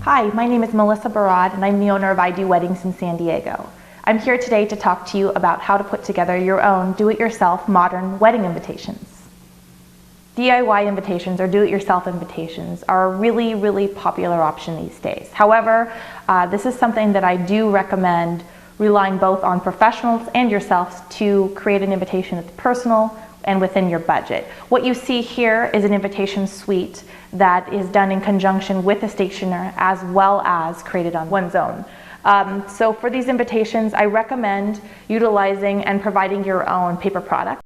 Hi, my name is Melissa Barad and I'm the owner of I Do Weddings in San Diego. I'm here today to talk to you about how to put together your own do-it-yourself modern wedding invitations. DIY invitations or do-it-yourself invitations are a really popular option these days. However, this is something that I do recommend relying both on professionals and yourselves to create an invitation that's personal and within your budget. What you see here is an invitation suite that is done in conjunction with a stationer as well as created on one's own. So for these invitations, I recommend utilizing and providing your own paper product.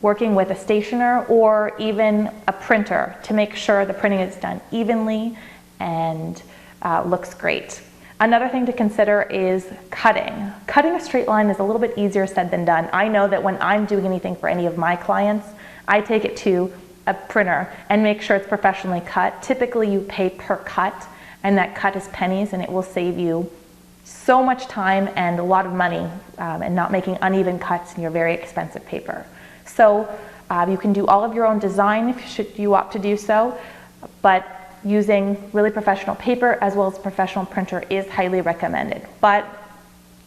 Working with a stationer or even a printer to make sure the printing is done evenly and looks great. Another thing to consider is cutting. Cutting a straight line is a little bit easier said than done. I know that when I'm doing anything for any of my clients, I take it to a printer and make sure it's professionally cut. Typically you pay per cut and that cut is pennies, and it will save you so much time and a lot of money and not making uneven cuts in your very expensive paper. So you can do all of your own design if you opt to do so, but using really professional paper as well as a professional printer is highly recommended. But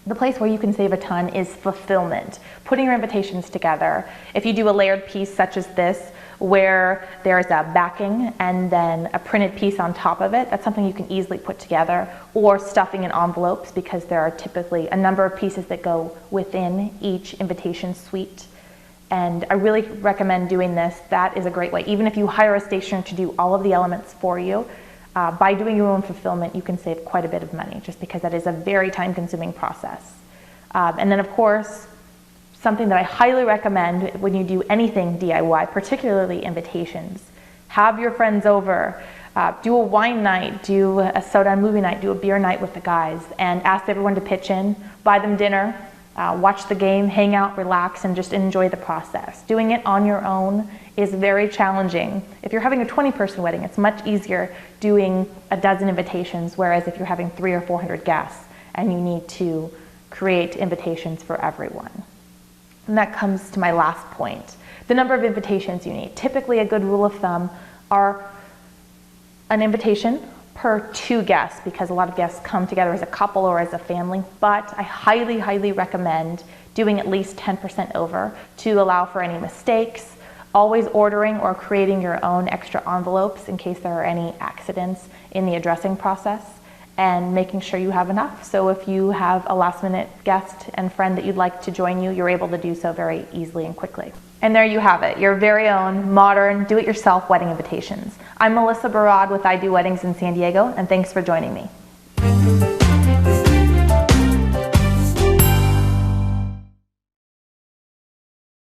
the place where you can save a ton is fulfillment. Putting your invitations together. If you do a layered piece such as this, where there's a backing and then a printed piece on top of it, that's something you can easily put together, or stuffing in envelopes, because there are typically a number of pieces that go within each invitation suite. And I really recommend doing this. That is a great way. Even if you hire a stationer to do all of the elements for you, by doing your own fulfillment, you can save quite a bit of money, just because that is a very time-consuming process. And then, of course, something that I highly recommend when you do anything DIY, particularly invitations, have your friends over, do a wine night, do a soda and movie night, do a beer night with the guys, and ask everyone to pitch in, buy them dinner, watch the game, hang out, relax, and just enjoy the process. Doing it on your own is very challenging. If you're having a 20-person wedding, it's much easier doing a dozen invitations, whereas if you're having 300 or 400 guests and you need to create invitations for everyone. And that comes to my last point. The number of invitations you need. Typically, a good rule of thumb are an invitation per 2 guests, because a lot of guests come together as a couple or as a family, but I highly recommend doing at least 10% over to allow for any mistakes, always ordering or creating your own extra envelopes in case there are any accidents in the addressing process, and making sure you have enough. So if you have a last-minute guest and friend that you'd like to join you, you're able to do so very easily and quickly. And there you have it, your very own modern do-it-yourself wedding invitations. I'm Melissa Barad with I Do Weddings in San Diego, and thanks for joining me.